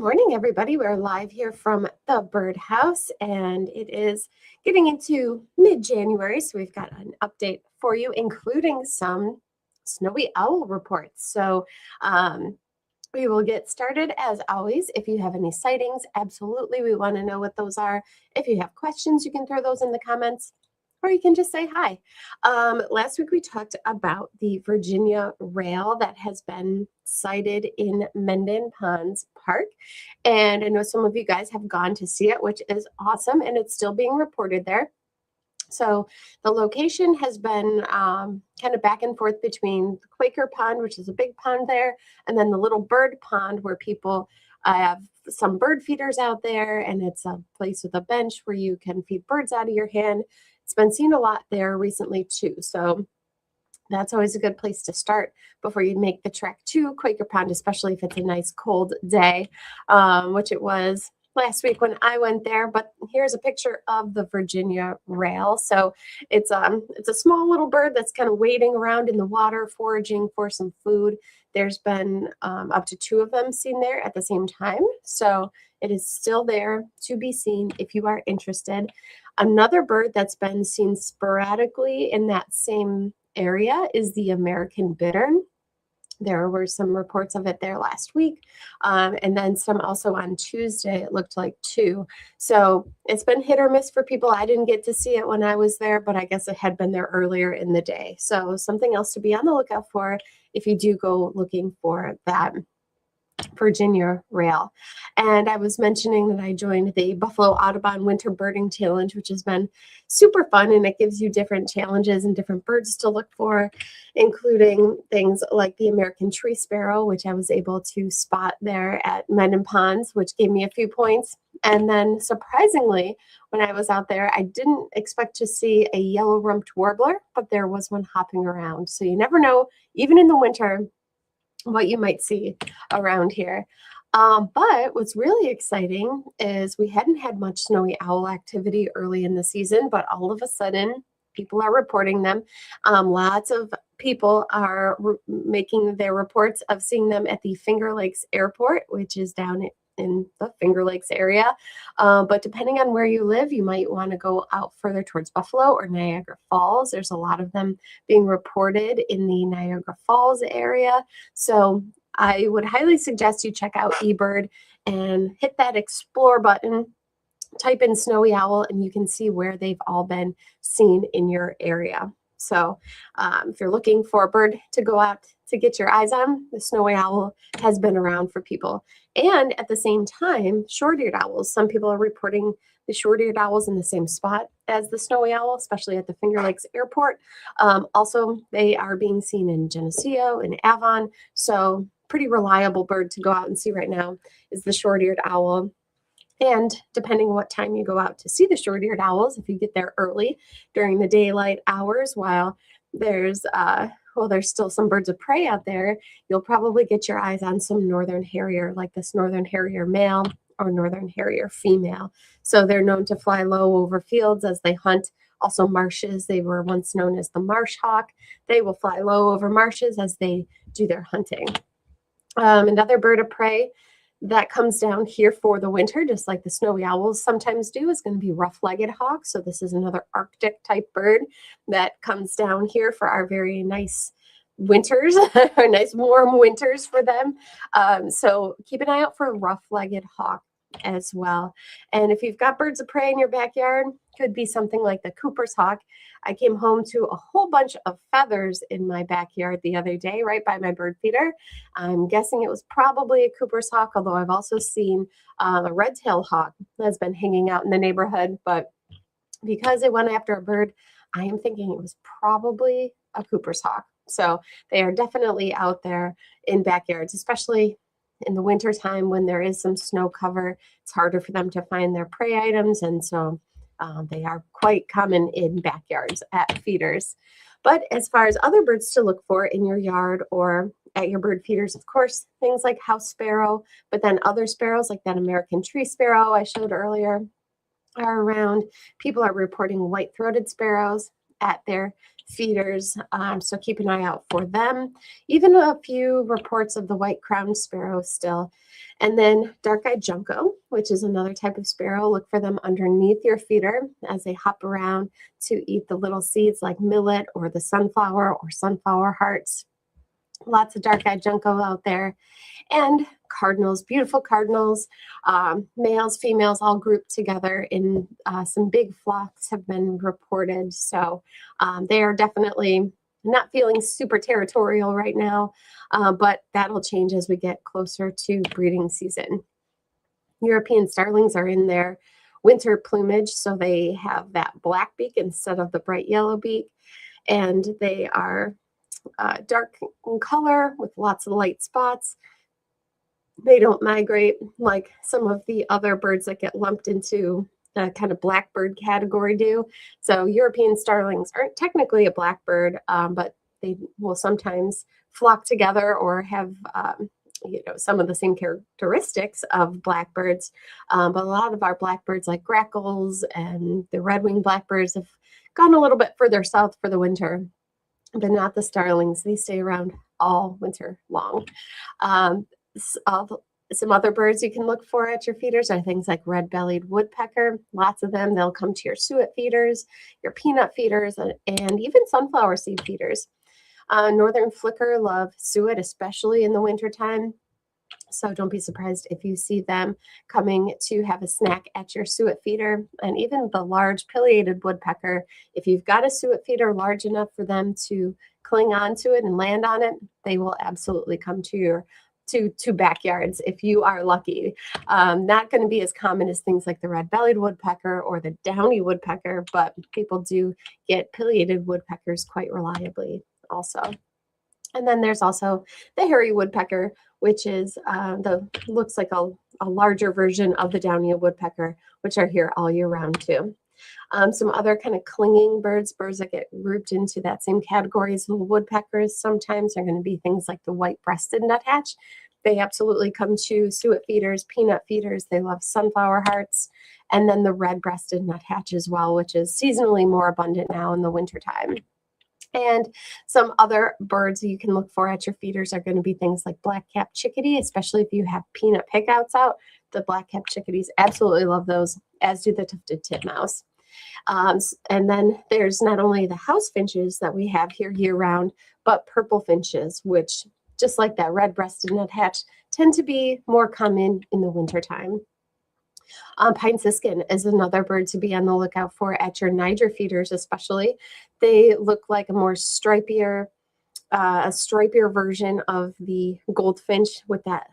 morning, everybody. We're live here from the birdhouse, and it is getting into mid-January, so we've got an update for you, including some snowy owl reports. We will get started as always. If you have any sightings, absolutely, we want to know what those are. If you have questions, you can throw those in the comments, or you can just say hi. Last week we talked about the Virginia rail that has been sighted in Mendon Ponds Park. And I know some of you guys have gone to see it, which is awesome, and it's still being reported there. So the location has been kind of back and forth between the Quaker Pond, which is a big pond there, and then the Little Bird Pond where people have some bird feeders out there, and it's a place with a bench where you can feed birds out of your hand. It's been seen a lot there recently too. So that's always a good place to start before you make the trek to Quaker Pond, especially if it's a nice cold day, which it was last week when I went there. But here's a picture of the Virginia rail. So it's a small little bird that's kind of wading around in the water, foraging for some food. There's been up to 2 of them seen there at the same time. So it is still there to be seen if you are interested. Another bird that's been seen sporadically in that same area is the American bittern. There were some reports of it there last week, and then some also on Tuesday, it looked like too. So it's been hit or miss for people. I didn't get to see it when I was there, but I guess it had been there earlier in the day. So something else to be on the lookout for if you do go looking for that Virginia rail. And I was mentioning that I joined the Buffalo Audubon Winter Birding Challenge, which has been super fun, and it gives you different challenges and different birds to look for, including things like the American tree sparrow, which I was able to spot there at Mendon Ponds, which gave me a few points. And then surprisingly, when I was out there, I didn't expect to see a yellow-rumped warbler, but there was one hopping around. So you never know, even in the winter, what you might see around here. But what's really exciting is we hadn't had much snowy owl activity early in the season, but all of a sudden people are reporting them. Lots of people are making their reports of seeing them at the Finger Lakes Airport, which is down in the Finger Lakes area. But depending on where you live, you might want to go out further towards Buffalo or Niagara Falls. There's a lot of them being reported in the Niagara Falls area. So I would highly suggest you check out eBird and hit that explore button, type in snowy owl, and you can see where they've all been seen in your area. So if you're looking for a bird to go out to get your eyes on, the snowy owl has been around for people. And at the same time, short-eared owls. Some people are reporting the short-eared owls in the same spot as the snowy owl, especially at the Finger Lakes Airport. Also, they are being seen in Geneseo and Avon. So pretty reliable bird to go out and see right now is the short-eared owl. And depending on what time you go out to see the short-eared owls, if you get there early during the daylight hours while there's still some birds of prey out there, you'll probably get your eyes on some northern harrier, like this northern harrier male or northern harrier female. So they're known to fly low over fields as they hunt. Also marshes, they were once known as the marsh hawk. They will fly low over marshes as they do their hunting. Another bird of prey that comes down here for the winter, just like the snowy owls sometimes do, is going to be rough-legged hawk. So this is another Arctic type bird that comes down here for our very nice winters, our nice warm winters for them. So keep an eye out for rough-legged hawk as well. And if you've got birds of prey in your backyard, could be something like the Cooper's hawk. I came home to a whole bunch of feathers in my backyard the other day, right by my bird feeder. I'm guessing it was probably a Cooper's hawk, although I've also seen a red-tailed hawk that's been hanging out in the neighborhood. But because it went after a bird, I am thinking it was probably a Cooper's hawk. So they are definitely out there in backyards, especially in the wintertime when there is some snow cover. It's harder for them to find their prey items, and so they are quite common in backyards at feeders. But as far as other birds to look for in your yard or at your bird feeders, of course, things like house sparrow, but then other sparrows like that American tree sparrow I showed earlier are around. People are reporting white-throated sparrows at their feeders, so keep an eye out for them. Even a few reports of the white-crowned sparrow still. And then dark-eyed junco, which is another type of sparrow. Look for them underneath your feeder as they hop around to eat the little seeds like millet or the sunflower or sunflower hearts. Lots of dark-eyed junco out there. And cardinals, beautiful cardinals, males, females, all grouped together in some big flocks have been reported. So they are definitely not feeling super territorial right now, but that'll change as we get closer to breeding season. European starlings are in their winter plumage, so they have that black beak instead of the bright yellow beak, and they are dark in color with lots of light spots. They don't migrate like some of the other birds that get lumped into the kind of blackbird category do. So European starlings aren't technically a blackbird, but they will sometimes flock together or have some of the same characteristics of blackbirds. But a lot of our blackbirds like grackles and the red-winged blackbirds have gone a little bit further south for the winter, but not the starlings. They stay around all winter long. Some other birds you can look for at your feeders are things like red-bellied woodpecker. Lots of them. They'll come to your suet feeders, your peanut feeders, and even sunflower seed feeders. Northern flicker love suet, especially in the wintertime. So don't be surprised if you see them coming to have a snack at your suet feeder. And even the large pileated woodpecker, if you've got a suet feeder large enough for them to cling onto it and land on it, they will absolutely come to your two backyards if you are lucky. Not going to be as common as things like the red-bellied woodpecker or the downy woodpecker, but people do get pileated woodpeckers quite reliably also. And then there's also the hairy woodpecker, which is looks like a larger version of the downy woodpecker, which are here all year round too. Some other kind of clinging birds that get grouped into that same category as the woodpeckers sometimes are going to be things like the white-breasted nuthatch. They absolutely come to suet feeders, peanut feeders. They love sunflower hearts. And then the red-breasted nuthatch as well, which is seasonally more abundant now in the wintertime. And some other birds you can look for at your feeders are going to be things like black-capped chickadee, especially if you have peanut pickouts out. The black-capped chickadees absolutely love those, as do the tufted titmouse. And then there's not only the house finches that we have here year-round, but purple finches, which, just like that red-breasted nuthatch, tend to be more common in the wintertime. Pine siskin is another bird to be on the lookout for at your Niger feeders especially. They look like a more stripier version of the goldfinch with that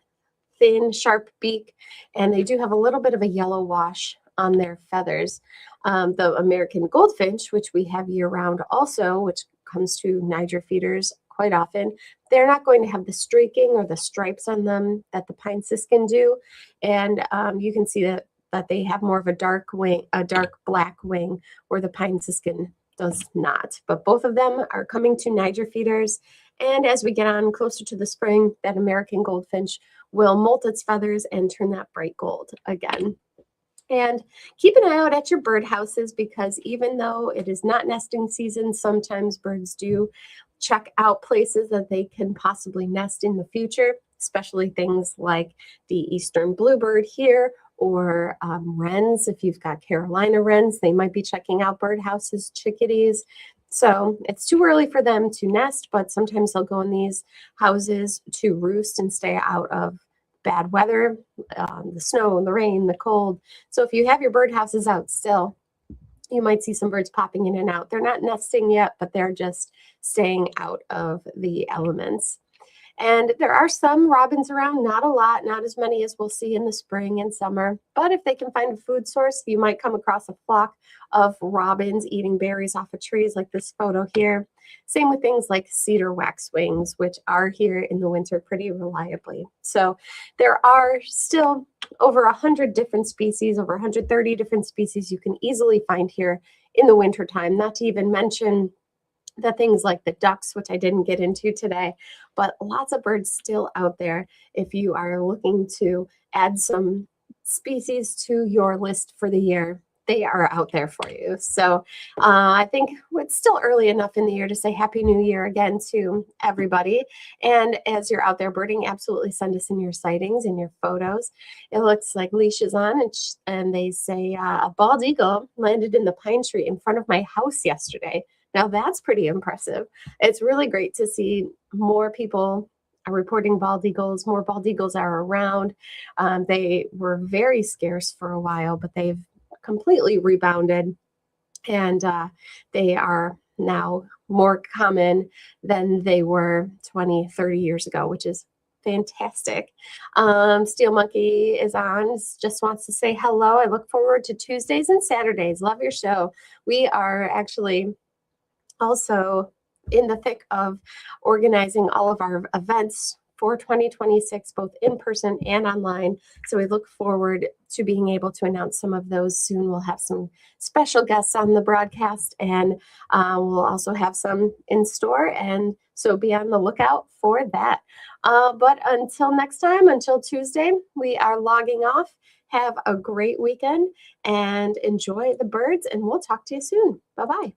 thin, sharp beak, and they do have a little bit of a yellow wash on their feathers. The American goldfinch, which we have year-round also, which comes to Niger feeders quite often, they're not going to have the streaking or the stripes on them that the pine siskin do, and you can see that they have more of a dark black wing, where the pine siskin does not. But both of them are coming to Niger feeders, and as we get on closer to the spring, that American goldfinch will molt its feathers and turn that bright gold again. And keep an eye out at your birdhouses, because even though it is not nesting season, sometimes birds do check out places that they can possibly nest in the future, especially things like the eastern bluebird here, or wrens. If you've got Carolina wrens, they might be checking out birdhouses, chickadees. So it's too early for them to nest, but sometimes they'll go in these houses to roost and stay out of bad weather, the snow, the rain, the cold. So if you have your birdhouses out still, you might see some birds popping in and out. They're not nesting yet, but they're just staying out of the elements. And there are some robins around, not a lot, not as many as we'll see in the spring and summer. But if they can find a food source, you might come across a flock of robins eating berries off of trees like this photo here. Same with things like cedar waxwings, which are here in the winter pretty reliably. So there are still over 100 different species, over 130 different species you can easily find here in the wintertime, not to even mention the things like the ducks, which I didn't get into today, but lots of birds still out there if you are looking to add some species to your list for the year. they are out there for you. So I think it's still early enough in the year to say Happy New Year again to everybody. And as you're out there birding, absolutely send us in your sightings and your photos. It looks like leash is on, and they say a bald eagle landed in the pine tree in front of my house yesterday. Now that's pretty impressive. It's really great to see more people are reporting bald eagles. More bald eagles are around. They were very scarce for a while, but they've completely rebounded, and they are now more common than they were 20, 30 years ago, which is fantastic. Steel Monkey is on, just wants to say hello. I look forward to Tuesdays and Saturdays. Love your show. We are actually also in the thick of organizing all of our events for 2026, both in person and online. So we look forward to being able to announce some of those soon. We'll have some special guests on the broadcast, and we'll also have some in store. And so be on the lookout for that. But until next time, until Tuesday, we are logging off. Have a great weekend and enjoy the birds, and we'll talk to you soon. Bye-bye.